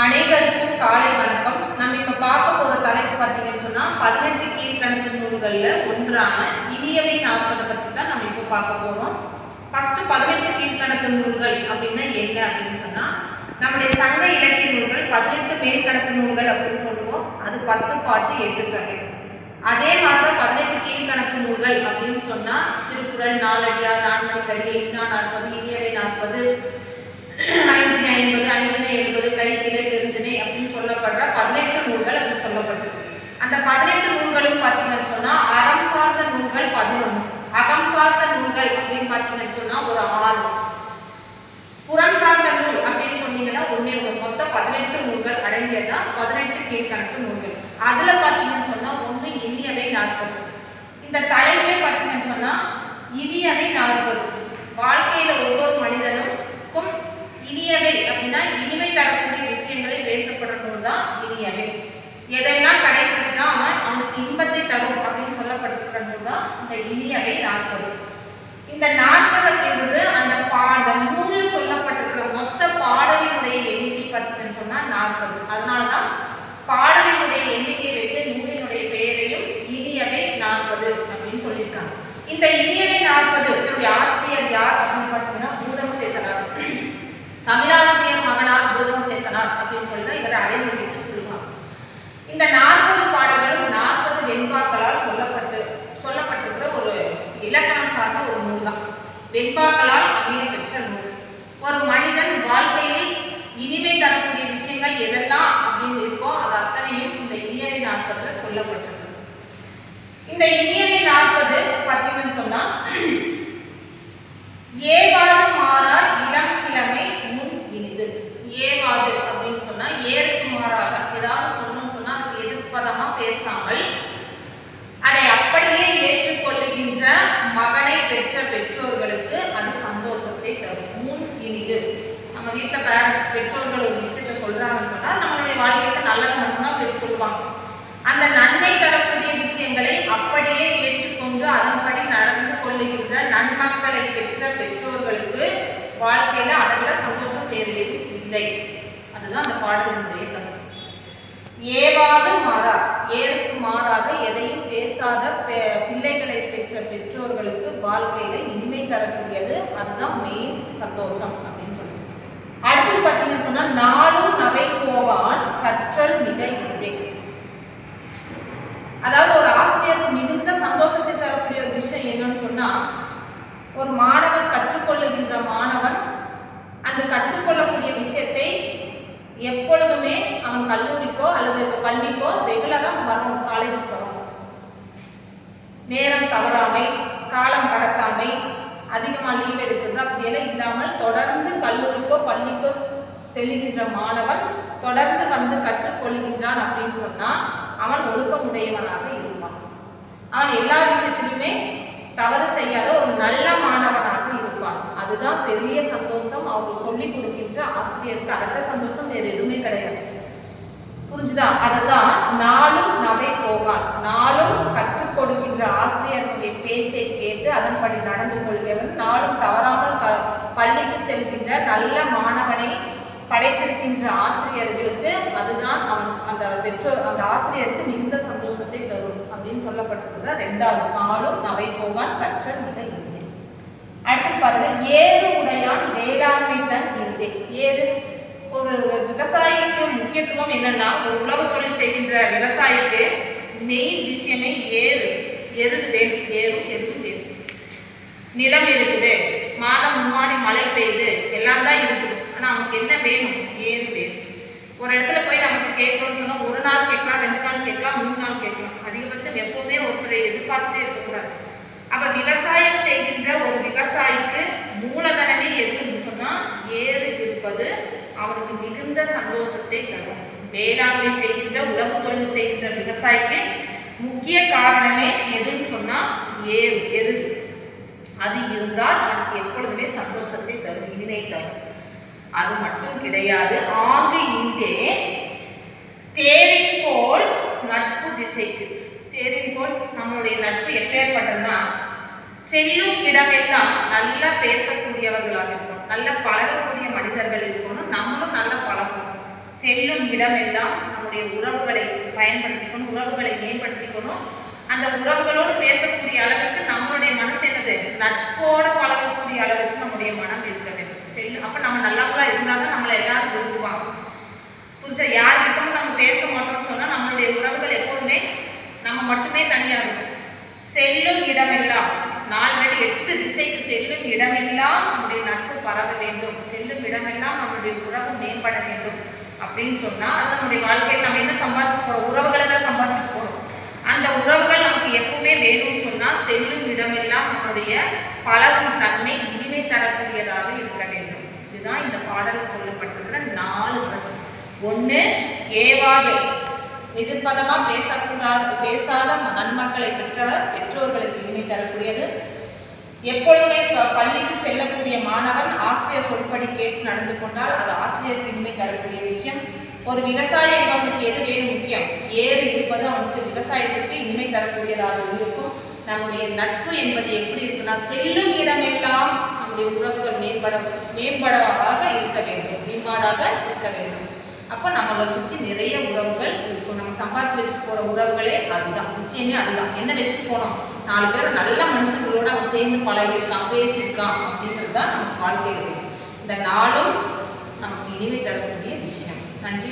அனைவருக்கும் காலை வணக்கம். நம்ம இப்ப பார்க்க போற தலைப்பு பார்த்தீங்கன்னு சொன்னா 18 கீழ்கணக்கு நூல்கள்ல ஒன்றான இனியவை 40 பத்தி தான் நம்ம இப்ப பார்க்க போறோம். ஃபர்ஸ்ட் 18 கீழ்கணக்கு நூல்கள் அப்படின்னா என்ன அப்படின்னு சொன்னா நம்முடைய சங்க இலக்கிய நூல்கள் 18 மேல்கணக்கு நூல்கள் அப்படின்னு சொல்லுவோம். அது 10 பாட்டு 8 தொகை. அதே மாதிரி 18 கீழ்கணக்கு நூல்கள் அப்படின்னு சொன்னா திருக்குறள், நாலடியார், நான்மணிக்கடிகை, இன்னா 40, இனியவை 40, ஐந்தினை 50, ஐந்தினை 70, கைக்கிளை, பெருந்திணை அப்படின்னு சொல்லப்படுற 18 நூல்கள் அப்படின்னு சொல்லப்பட்டிருக்கு. அந்த 18 நூல்களும் பார்த்தீங்கன்னு சொன்னா அறம் சார்ந்த நூல்கள் 11, அகம் சார்ந்த நூல்கள் அப்படின்னு பார்த்தீங்கன்னு சொன்னா ஒரு 6, புறம் சார்ந்த நூல் அப்படின்னு சொன்னீங்கன்னா ஒன்னே மொத்தம் 18 நூல்கள் அடங்கியதான் 18 கீழ்கணக்கு நூல்கள். அதுல பார்த்தீங்கன்னு சொன்னா ஒன்று இனியவை 40. இந்த தலைப்பே பார்த்தீங்கன்னு சொன்னா இனியவை 40. வாழ்க்கையில ஒவ்வொரு மனிதனுக்கும் இனியவை அப்படின்னா இனிமை தரக்கூடிய விஷயங்களை பேசப்படுற நூல் தான் இனியவை. எதெல்லாம் கடைபிடித்தா அவனுக்கு இன்பத்தை தரும் அப்படின்னு சொல்லப்பட்டிருக்கிற நூல் தான் இந்த இனியவை 40. இந்த 40 அப்படின்றது அந்த நூலில் சொல்லப்பட்டிருக்கிற மொத்த பாடலினுடைய எண்ணிக்கை பார்த்தீங்கன்னு சொன்னா 40. அதனாலதான் பாடலினுடைய எண்ணிக்கை வச்சு நூலினுடைய பெயரையும் இனியவை 40 அப்படின்னு சொல்லியிருக்காங்க. இந்த இனியவை 40 என்னுடைய ஆசிரியர் யார் அப்படின்னு பார்த்தீங்கன்னா பூதம் சேத்தனார். தமிழாசிரியர் மகனார் பூதம் சேத்தனார் அப்படின்னு சொல்லி தான் இவர் அடைமொழிட்டு சொல்லுவாங்க. இந்த 40 பாடல்களும் 40 வெண்பாக்களால் சொல்லப்பட்டிருக்கிற ஒரு இலக்கணம் சார்ந்த ஒரு நூல் தான். வெண்பாக்களால் அமைய பெற்ற நூல். ஒரு மனிதன் வாழ்க்கையில் இனிமை தரக்கூடிய விஷயங்கள் எதெல்லாம் அப்படின்னு இருக்கோ அது அத்தனையும் இந்த இனியவை 40 சொல்லப்பட்டிருக்கு. இந்த இனியவை 40 பார்த்தீங்கன்னு சொன்னா ஏவாது மாறா இளம் கிழமை முன் இனிது. ஏவாது அப்படின்னு சொன்னா ஏற்கு மாறாக ஏதாவது சொன்னோம்னு சொன்னா அதுக்கு எதிர்ப்பதமா பேசாமல் அதை அப்படியே ஏற்றுக்கொள்ளுகின்ற மகனை பெற்ற பெற்றோர்களுக்கு அது சந்தோஷத்தை தரும். முன் இனிது. நம்ம வீட்டில் பேரண்ட்ஸ் பெற்றோர்கள் ஒரு விஷயத்த சொல்றாங்கன்னு சொன்னா நம்மளுடைய வாழ்க்கைக்கு நல்லது மட்டும்தான் சொல்லுவாங்க. அந்த நன்மை தரக்கூடிய விஷயங்களை அப்படியே ஏற்றுக்கொண்டு அதன்படி நடந்து கொள்ளுகின்ற நன்மக்களை பெற்ற பெற்றோர்களுக்கு வாழ்க்கையில அதை விட சந்தோஷம் வேறு எதுவும் இல்லை. அதுதான் அந்த பாடலினுடைய கருத்து. ஏவாது மாறா, ஏற்கு மாறாக எதையும் பேசாத பிள்ளைகளை பெற்ற பெற்றோர்களுக்கு வாழ்க்கையில இனிமை தரக்கூடியது அதுதான் மெயின் சந்தோஷம் அப்படின்னு சொல்லி. அடுத்து பார்த்தீங்கன்னு சொன்னா நாளும் நவை போவான் கற்றல் மிக இல்லை. அதாவது ஒரு ஆசிரியருக்கு மிகுந்த சந்தோஷத்தை தரக்கூடிய ஒரு விஷயம் என்னன்னு சொன்னா ஒரு மாணவன் கற்றுக்கொள்ளுகின்ற மாணவன் அந்த கற்றுக்கொள்ளக்கூடிய விஷயத்தை எப்பொழுதுமே அவன் கல்லூரிக்கோ அல்லது பள்ளிக்கோ ரெகுலராக வரணும், காலேஜுக்கு வரணும். நேரம் தவறாமை, காலம் கடத்தாமை, அதிகமாக லீவ் எடுக்கிறது அப்படியெல்லாம் இல்லாமல் தொடர்ந்து கல்லூரிக்கோ பள்ளிக்கோ செல்லுகின்ற மாணவன் தொடர்ந்து வந்து கற்றுக்கொள்ளுகின்றான் அப்படின்னு சொன்னா அவன் ஒழுக்கமுடையவனாக இருப்பான். அவன் எல்லா விஷயத்திலுமே தவறு செய்யாத ஒரு நல்ல மாணவனாக இருப்பான். அதுதான் பெரிய சந்தோஷம். அவர் சொல்லிக் கொடுக்கின்ற ஆசிரியருக்கு அதற்ற சந்தோஷம் வேறு எதுவுமே கிடையாது. புரிஞ்சுதா? அதுதான் நாளும் நவை போவான். நாளும் கற்றுக் கொடுக்கின்ற ஆசிரியருடைய பேச்சை கேட்டு அதன்படி நடந்து கொள்கிறவன் நாளும் தவறாமல் பள்ளிக்கு செல்கின்ற நல்ல மாணவனை படைத்திருக்கின்ற ஆசிரியர்களுக்கு அதுதான் அவன் அந்த ஆசிரியருக்கு மிகுந்த சந்தோஷத்தை தரும் அப்படின்னு சொல்லப்பட்டிருக்கிற 2வது நாளும் நவை போவான் கற்றல் மிக இல்லை. அடுத்து பாருங்க ஏறு உடையான் வேளாண்மை தன் இறுதி. ஏறு ஒரு விவசாயிக்கு முக்கியத்துவம் என்னன்னா ஒரு உழவு தொழில் செய்கின்ற விவசாயிக்கு மெயின் விஷயமே எருது வேணும். எருது வேணும். நிலம் இருக்குது, மாதம் முன்னாடி மழை பெய்யுது, எல்லாம் தான் இருக்குது. ஆனால் அவனுக்கு என்ன வேணும்? ஏறு வேணும். ஒரு இடத்துல போய் நமக்கு கேட்கணும்னு சொன்னால் ஒரு நாள் கேட்கலாம், 2 நாள் கேட்கலாம், 3 நாள் கேட்கலாம். அதிகபட்சம் எப்போவுமே ஒருத்தரை எதிர்பார்த்துட்டே இருக்கக்கூடாது. அப்போ விவசாயம் செய்கின்ற ஒரு விவசாயிக்கு மூலதனமே எதுன்னு சொன்னால் ஏறு இருப்பது அவனுக்கு மிகுந்த சந்தோஷத்தை தரும். வேளாண்மை செய்கின்ற உழவு தொழில் செய்கின்ற விவசாயிக்கு முக்கிய காரணமே எதுன்னு சொன்னால் எருது. அது இருந்தால் அவனுக்கு எப்பொழுதுமே சந்தோஷத்தை தரும், இனிமை தரும். அது மட்டும் கிடையாது, ஆங்கு இனிதே தேரின் போல் நட்பு திசைக்கு. தேரின் போல் நம்மளுடைய நட்பு எப்பேற்பட்டதுன்னா செல்லும் இடமெல்லாம் நல்லா பேசக்கூடியவர்களாக இருக்கணும், நல்ல பழகக்கூடிய மனிதர்கள் இருக்கணும், நம்மளும் நல்லா பழகணும். செல்லும் இடமெல்லாம் நம்முடைய உறவுகளை பயன்படுத்திக்கணும், உறவுகளை மேம்படுத்திக்கணும். அந்த உறவுகளோடு பேசக்கூடிய அளவுக்கு நம்மளுடைய மனசு என்னது, நட்போட பழகக்கூடிய அளவுக்கு நம்முடைய மனம் இருக்க வேண்டும். அப்போ நம்ம நல்லவங்களா இருந்தால் தான் நம்மளை எல்லாரும் விரும்புவாங்க. புரிஞ்சா? யார்கிட்டவும் நம்ம பேச மாட்டோம்னு சொன்னால் நம்மளுடைய உறவுகள் எப்போதுமே நம்ம மட்டுமே தனியாக இருக்கும். செல்லும் இடமெல்லாம் 8 திசைக்கு செல்லும் இடமெல்லாம் நம்முடைய நட்பு பரவ வேண்டும், செல்லும் இடமெல்லாம் நம்முடைய உறவு மேம்பட வேண்டும் அப்படின்னு சொன்னால் அது நம்முடைய வாழ்க்கையில் நம்ம என்ன சம்பாதிச்சு போகிறோம், உறவுகளை தான் சம்பாதிச்சு போகிறோம். அந்த உறவுகள் நமக்கு எப்பவுமே வேணும்னு சொன்னால் செல்லும் இடமெல்லாம் நம்முடைய பழகும் தன்மை இனிமை தரக்கூடியதாக இருக்க வேண்டும். இதுதான் இந்த பாடலில் சொல்லப்பட்டிருக்கிற 4 கருத்து. 1, ஏவாது எதிர்ப்பதமாக பேசாத நன்மக்களை பெற்றோர்களுக்கு இனிமை தரக்கூடியது. எப்பொழுதுமே பள்ளிக்கு செல்லக்கூடிய மாணவன் ஆசிரியர் சொல்படி கேட்டு நடந்து கொண்டால் அது ஆசிரியருக்கு இனிமை தரக்கூடிய விஷயம். ஒரு விவசாயி அவனுக்கு எது வேணும் முக்கியம், ஏறு இருப்பது அவனுக்கு விவசாயத்துக்கு இனிமை தரக்கூடியதாக இருக்கும். நம்முடைய நட்பு என்பது எப்படி இருக்குன்னா, செல்லும் இடமெல்லாம் நம்முடைய உறவுகள் மேம்பாடாக இருக்க வேண்டும், மேம்பாடாக இருக்க வேண்டும். அப்போ நம்மளை சுற்றி நிறைய உறவுகள் இருக்கும். நம்ம சம்பாதிச்சு வச்சுட்டு போகிற உறவுகளே அதுதான், விஷயமே அதுதான். என்ன வச்சுட்டு போனோம், 4 பேர் நல்ல மனுஷங்களோட அவன் சேர்ந்து பழகியிருக்கான், பேசியிருக்கான் அப்படின்றது தான் நமக்கு வாழ்க்கையில் வேணும். இந்த நாளும் நமக்கு இனிமை தரக்கூடிய விஷயம். நன்றி.